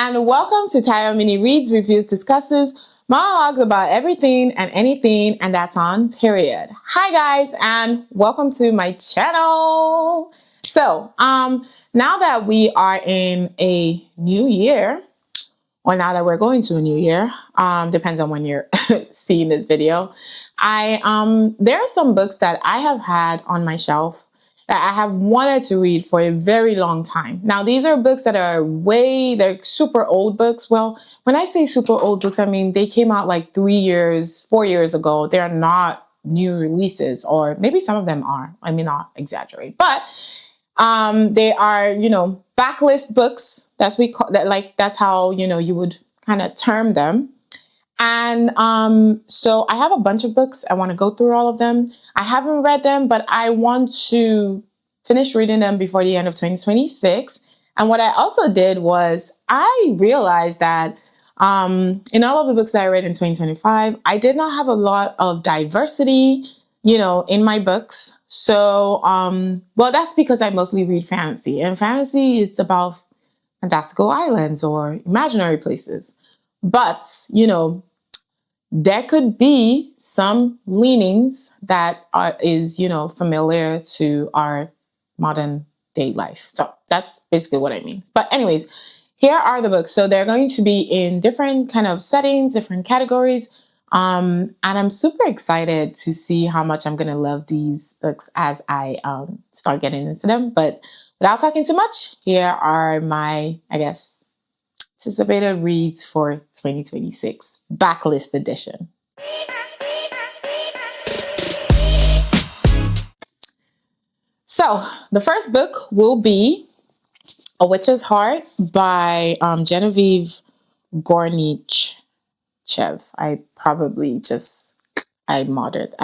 And welcome to Tyra Mini Reads, Reviews, Discusses, monologues about everything and anything, and that's on period. Hi guys, and welcome to my channel. So, now that we are in a new year, or now that we're going to a new year, depends on when you're seeing this video. There are some books that I have had on my shelf that I have wanted to read for a very long time. Now, these are books that are they're super old books. Well, when I say super old books, I mean, they came out like 3 years, 4 years ago. They're not new releases, or maybe some of them are. I mean, not exaggerate, but they are, backlist books. That's how, you would kind of term them. And so I have a bunch of books. I want to go through all of them. I haven't read them, but I want to finish reading them before the end of 2026. And what I also did was I realized that in all of the books that I read in 2025, I did not have a lot of diversity, in my books. So, well, that's because I mostly read fantasy. And fantasy is about fantastical islands or imaginary places. But, there could be some leanings that is familiar to our modern day life. So that's basically what I mean. But anyways, here are the books. So they're going to be in different kind of settings, different categories. And I'm super excited to see how much I'm going to love these books as I start getting into them. But without talking too much, here are my, anticipated reads for 2026, Backlist edition. So the first book will be A Witch's Heart by Genevieve Gornichev. I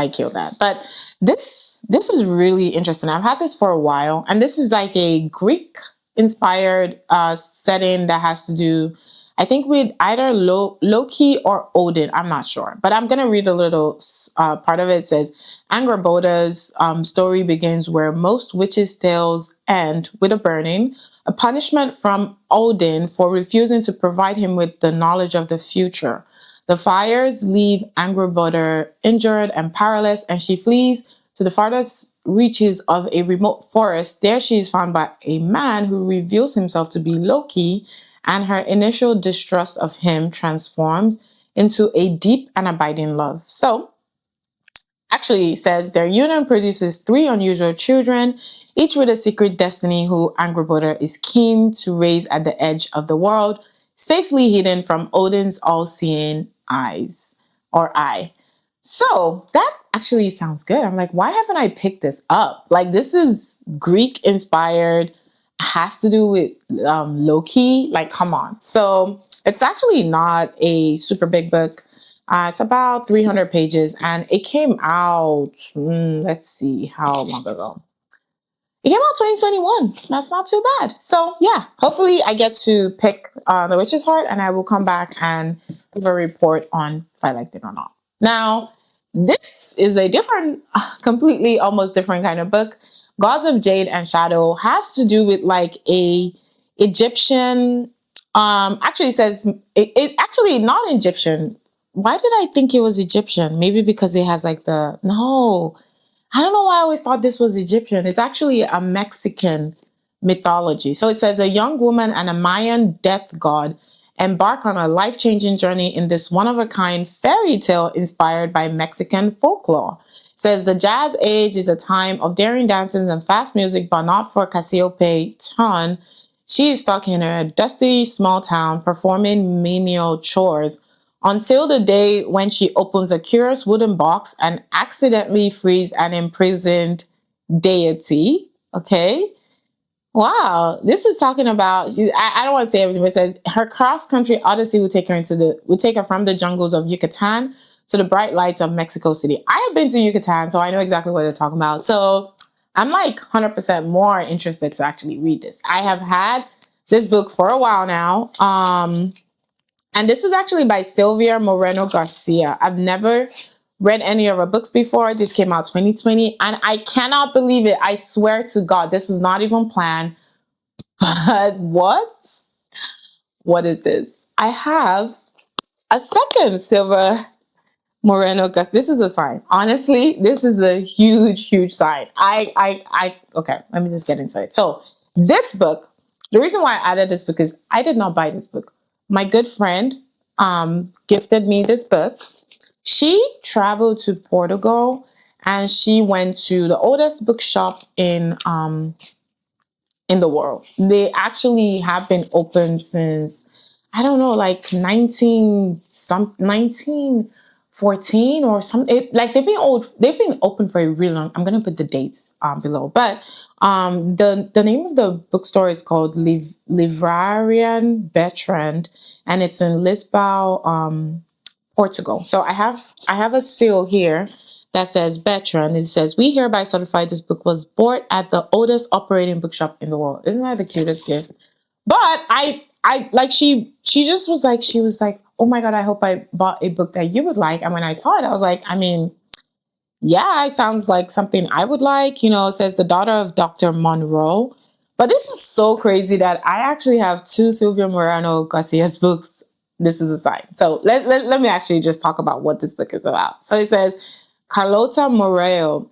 killed that. But this is really interesting. I've had this for a while, and this is like a Greek inspired setting that has to do, I think, with either Loki or Odin. I'm not sure, but I'm gonna read a little part of it. It says, Angrboda's story begins where most witches' tales end, with a burning, a punishment from Odin for refusing to provide him with the knowledge of the future. The fires leave Angrboda injured and powerless, and she flees to the farthest reaches of a remote forest. There she is found by a man who reveals himself to be Loki, and her initial distrust of him transforms into a deep and abiding love. So, actually, it says their union produces 3 unusual children, each with a secret destiny who Angrboda is keen to raise at the edge of the world, safely hidden from Odin's all-seeing eyes, or eye. So that actually sounds good. I'm like, why haven't I picked this up? Like, this is Greek inspired, has to do with Loki. Like, come on. So it's actually not a super big book. It's about 300 pages, and it came out, let's see, how long ago? It came out 2021. That's not too bad. So yeah, hopefully I get to pick The Witch's Heart, and I will come back and give a report on if I liked it or not. Now, this is a different, completely almost different kind of book. Gods of Jade and Shadow has to do with like a Egyptian, actually says, it actually not Egyptian. Why did I think it was Egyptian? Maybe because it has like no, I don't know why I always thought this was Egyptian. It's actually a Mexican mythology. So it says a young woman and a Mayan death god embark on a life-changing journey in this one-of-a-kind fairy tale inspired by Mexican folklore. It says the jazz age is a time of daring dances and fast music, but not for Cassiope Chon. She is stuck in her dusty small town performing menial chores until the day when she opens a curious wooden box and accidentally frees an imprisoned deity. Okay. Wow, this is talking about, I don't want to say everything, but it says her cross-country odyssey will take her from the jungles of Yucatan to the bright lights of Mexico City. I have been to Yucatan, so I know exactly what they're talking about. So I'm like 100% more interested to actually read this. I have had this book for a while now. And this is actually by Sylvia Moreno Garcia. I've never read any of her books before. This came out 2020, and I cannot believe it. I swear to God, this was not even planned. But what? What is this? I have a second silver Moreno Gus. This is a sign. Honestly, this is a huge, huge sign. Okay, let me just get into it. So, this book, the reason why I added this because I did not buy this book. My good friend gifted me this book. She traveled to Portugal and she went to the oldest bookshop in the world. They actually have been open since I don't know, like 1914 or something. Like they've been open for a really long. I'm gonna put the dates below. But the name of the bookstore is called Livrarian Bertrand, and it's in Lisboa, Portugal. So I have a seal here that says Bertrand. It says, "We hereby certify this book was bought at the oldest operating bookshop in the world." Isn't that the cutest gift? But I like she just was like, she was like, "Oh my God, I hope I bought a book that you would like." And when I saw it, I was like, I mean, yeah, it sounds like something I would like. It says the daughter of Dr. Monroe. But this is so crazy that I actually have two Silvia Moreno Garcia's books. This is a sign. So let me actually just talk about what this book is about. So it says Carlota Moreo,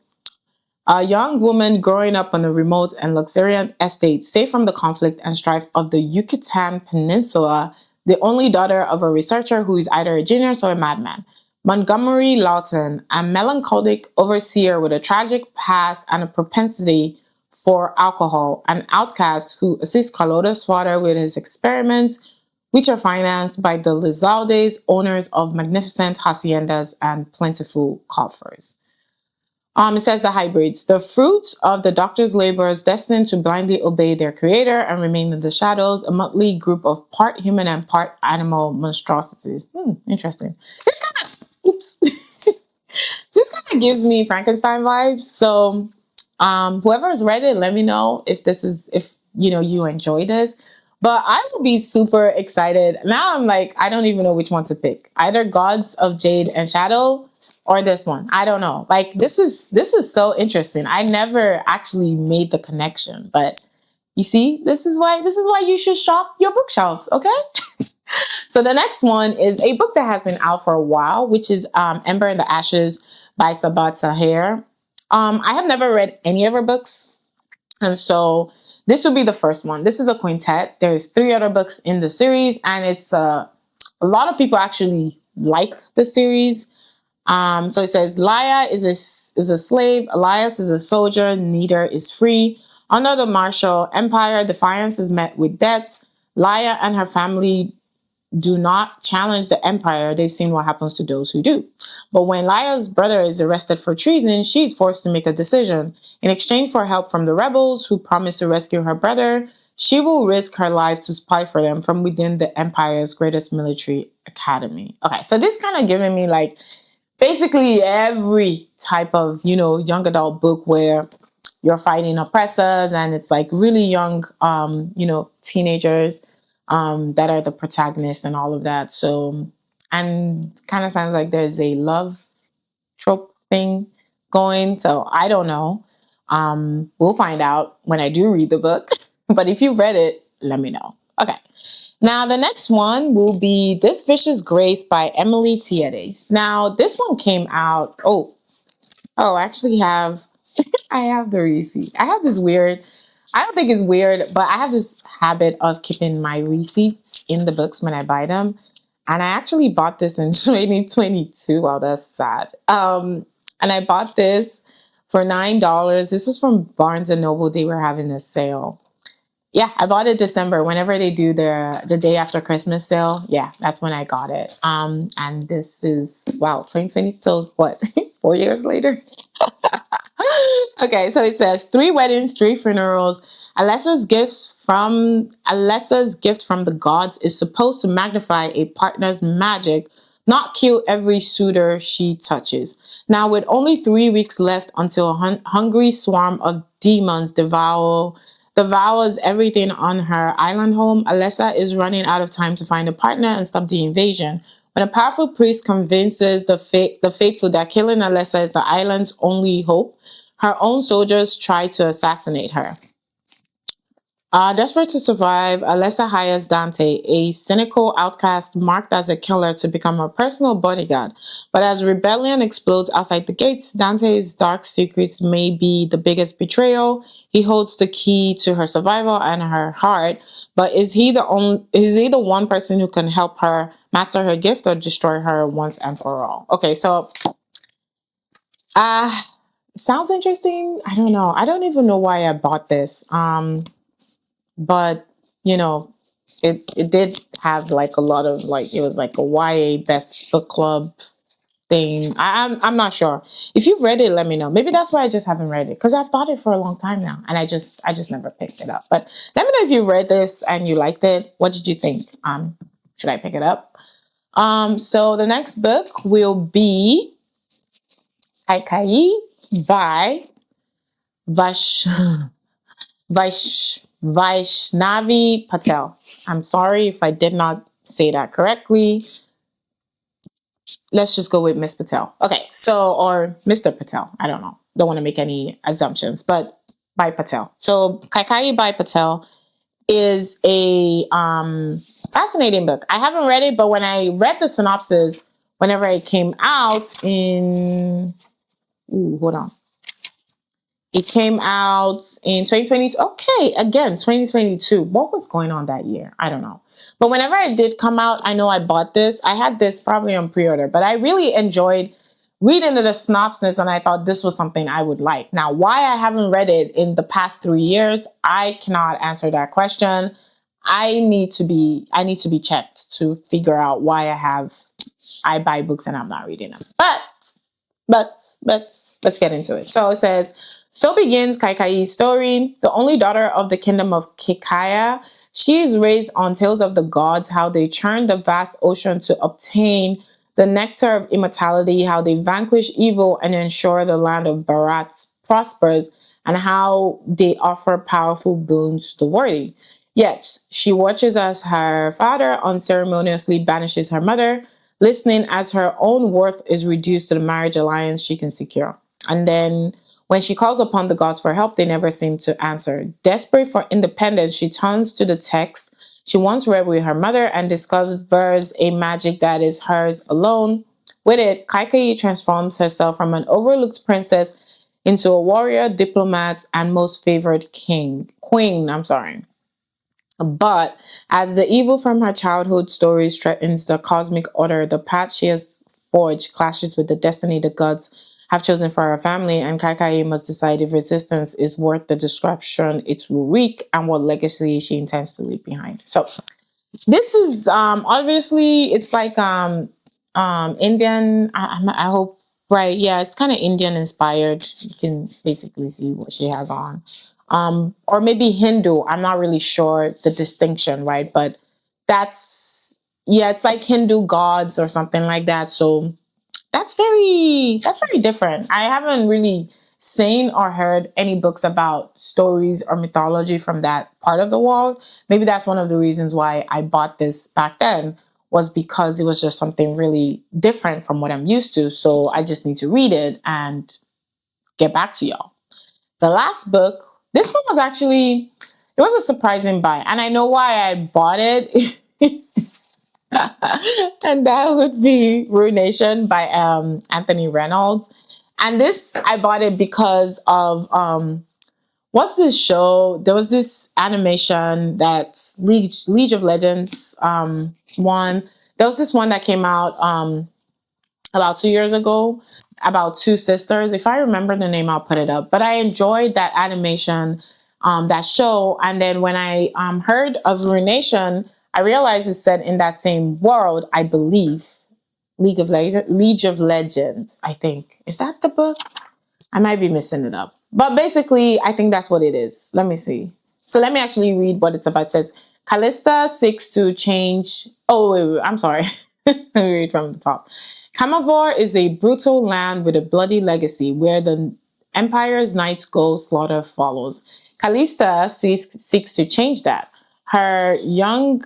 a young woman growing up on a remote and luxuriant estate, safe from the conflict and strife of the Yucatan Peninsula, the only daughter of a researcher who is either a genius or a madman. Montgomery Lawton, a melancholic overseer with a tragic past and a propensity for alcohol, an outcast who assists Carlota's father with his experiments, which are financed by the Lizaldes, owners of magnificent haciendas and plentiful coffers. It says the hybrids, the fruits of the doctor's labors destined to blindly obey their creator and remain in the shadows, a motley group of part human and part animal monstrosities. Interesting. This kind of, oops. This kind of gives me Frankenstein vibes. So whoever has read it, let me know if you enjoy this. But I will be super excited. Now I'm like, I don't even know which one to pick. Either Gods of Jade and Shadow or this one. I don't know. Like this is so interesting. I never actually made the connection, but you see, this is why you should shop your bookshelves, okay? So the next one is a book that has been out for a while, which is Ember in the Ashes by Sabat Tahir. I have never read any of her books, and so this will be the first one. This is a quintet. There's 3 other books in the series, and it's a lot of people actually like the series. So it says, Laia is a slave, Elias is a soldier, neither is free. Under the martial empire, defiance is met with death. Laia and her family do not challenge the empire. They've seen what happens to those who do. But when Laia's brother is arrested for treason, she's forced to make a decision. In exchange for help from the rebels who promise to rescue her brother, she will risk her life to spy for them from within the empire's greatest military academy. Okay, so this kind of giving me like basically every type of, young adult book where you're fighting oppressors and it's like really young, teenagers that are the protagonists and all of that. So, and kind of sounds like there's a love trope thing going. So I don't know. We'll find out when I do read the book. But if you read it, let me know. Okay. Now, the next one will be This Vicious Grace by Emily Tiedes. Now, this one came out. I actually have, I have the receipt. I have this weird, I don't think it's weird, but I have this habit of keeping my receipts in the books when I buy them. And I actually bought this in 2022. Wow, that's sad. And I bought this for $9. This was from Barnes and Noble. They were having a sale. Yeah, I bought it December. Whenever they do the day after Christmas sale, yeah, that's when I got it. And this is 2020. So what? 4 years later. Okay, so it says 3 weddings, 3 funerals. Alessa's gift from the gods is supposed to magnify a partner's magic, not kill every suitor she touches. Now, with only 3 weeks left until a hungry swarm of demons devours everything on her island home, Alessa is running out of time to find a partner and stop the invasion. When a powerful priest convinces the faithful that killing Alessa is the island's only hope, her own soldiers try to assassinate her. Desperate to survive, Alessa hires Dante, a cynical outcast marked as a killer, to become her personal bodyguard. But as rebellion explodes outside the gates, Dante's dark secrets may be the biggest betrayal. He holds the key to her survival and her heart, but is he the one person who can help her master her gift or destroy her once and for all? Okay, so uh sounds interesting. I don't know. I don't even know why I bought this. But you know, it did have like a lot of like, it was like a YA best book club thing. I'm not sure. If you've read it, let me know. Maybe that's why I just haven't read it, because I've bought it for a long time now and I just never picked it up. But let me know if you read this and you liked it. What did you think? Should I pick it up? So the next book will be Kaikai by Vash Vaishnavi Patel. I'm sorry if I did not say that correctly. Let's just go with Miss Patel. Okay, so, or Mr. Patel. I don't know. Don't want to make any assumptions, but by Patel. So Kaikai by Patel is a fascinating book. I haven't read it, but when I read the synopsis, whenever it came out in, hold on. It came out in 2022. Okay, again, 2022. What was going on that year? I don't know. But whenever it did come out, I know I bought this. I had this probably on pre-order, but I really enjoyed reading the synopsis and I thought this was something I would like. Now, why I haven't read it in the past 3 years, I cannot answer that question. I need to be checked to figure out why I buy books and I'm not reading them. But let's get into it. So it says, so begins Kaikai's story. The only daughter of the kingdom of Kikaya, she is raised on tales of the gods, how they churned the vast ocean to obtain the nectar of immortality, how they vanquish evil and ensure the land of Bharat prospers, and how they offer powerful boons to the worthy. Yet she watches as her father unceremoniously banishes her mother, listening as her own worth is reduced to the marriage alliance she can secure. And then when she calls upon the gods for help, they never seem to answer. Desperate for independence, she turns to the text she once read with her mother and discovers a magic that is hers alone. With it, Kaikai transforms herself from an overlooked princess into a warrior, diplomat, and most favored queen. But as the evil from her childhood stories threatens the cosmic order, the path she has forged clashes with the destiny the gods have chosen for her family, and Kaikai must decide if resistance is worth the destruction it will wreak and what legacy she intends to leave behind. So this is obviously it's like Indian. I hope, right? Yeah, it's kind of Indian inspired. You can basically see what she has on. Or maybe Hindu. I'm not really sure the distinction, right? But it's like Hindu gods or something like that. So that's very different. I haven't really seen or heard any books about stories or mythology from that part of the world. Maybe that's one of the reasons why I bought this back then, was because it was just something really different from what I'm used to. So I just need to read it and get back to y'all. The last book, this one was actually, it was a surprising buy. And I know why I bought it. And that would be Ruination by Anthony Reynolds. And this, I bought it because of what's this show? There was this animation that League of Legends one. There was this one that came out about 2 years ago about two sisters. If I remember the name, I'll put it up. But I enjoyed that animation, that show. And then when I heard of Ruination, I realized it's set in that same world, I believe. League of Legends, I think. Is that the book? I might be missing it up. But basically, I think that's what it is. Let me see. So let me actually read what it's about. It says, Callista seeks to change... Oh, wait, I'm sorry. Let me read from the top. Camavor is a brutal land with a bloody legacy where the Empire's knights go, slaughter follows. Callista seeks to change that. Her young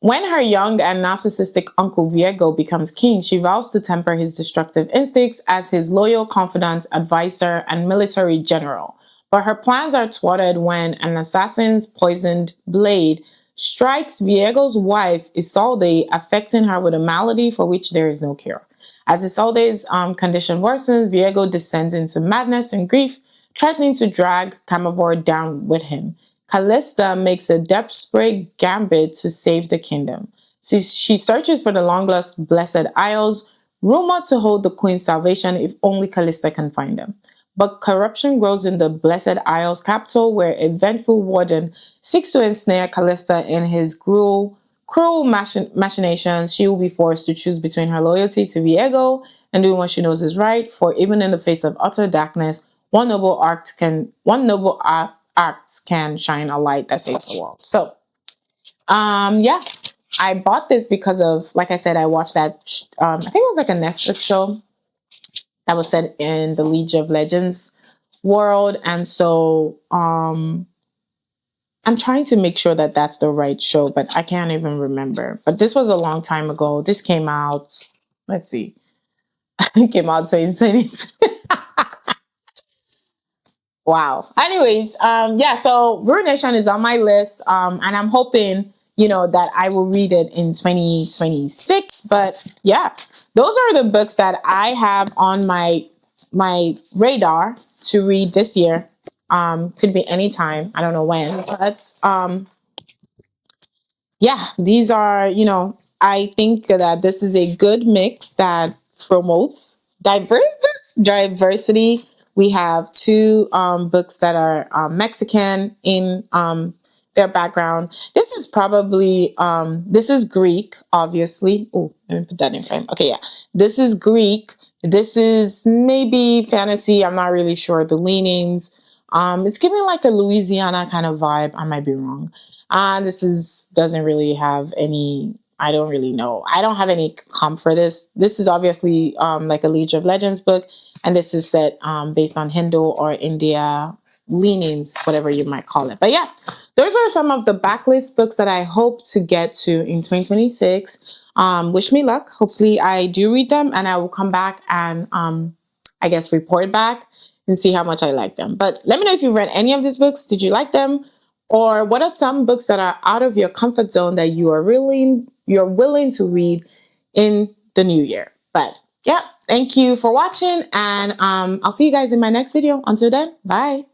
When her young and narcissistic uncle Viego becomes king, she vows to temper his destructive instincts as his loyal confidant, advisor, and military general. But her plans are thwarted when an assassin's poisoned blade strikes Viego's wife, Isolde, affecting her with a malady for which there is no cure. As Isolde's condition worsens, Viego descends into madness and grief, threatening to drag Camavor down with him. Callista makes a desperate gambit to save the kingdom. She searches for the long-lost Blessed Isles, rumored to hold the Queen's salvation if only Callista can find them. But corruption grows in the Blessed Isles capital, where a vengeful warden seeks to ensnare Callista in his cruel machinations. She will be forced to choose between her loyalty to Viego and doing what she knows is right, for even in the face of utter darkness, one noble act can shine a light that saves the world. So, yeah, I bought this because of, like I said, I watched that, I think it was like a Netflix show that was set in the League of Legends world. And so, I'm trying to make sure that that's the right show, but I can't even remember. But this was a long time ago. This came out, let's see, it came out 2020. Wow. Anyways, yeah, so Ruination is on my list. And I'm hoping, that I will read it in 2026. But yeah, those are the books that I have on my radar to read this year. Could be anytime. I don't know when, but yeah, these are, I think that this is a good mix that promotes diversity. We have two books that are Mexican in their background. This is probably, this is Greek, obviously. Oh, let me put that in frame. Okay, yeah. This is Greek. This is maybe fantasy. I'm not really sure the leanings. It's giving like a Louisiana kind of vibe. I might be wrong. Doesn't really have any, I don't really know. I don't have any comp for this. This is obviously like a League of Legends book, and this is set based on Hindu or India leanings, whatever you might call it. But yeah, those are some of the backlist books that I hope to get to in 2026. Wish me luck. Hopefully I do read them, and I will come back and I guess report back and see how much I like them. But let me know if you've read any of these books. Did you like them? Or what are some books that are out of your comfort zone that you're willing to read in the new year? But yeah, thank you for watching, and I'll see you guys in my next video. Until then, bye.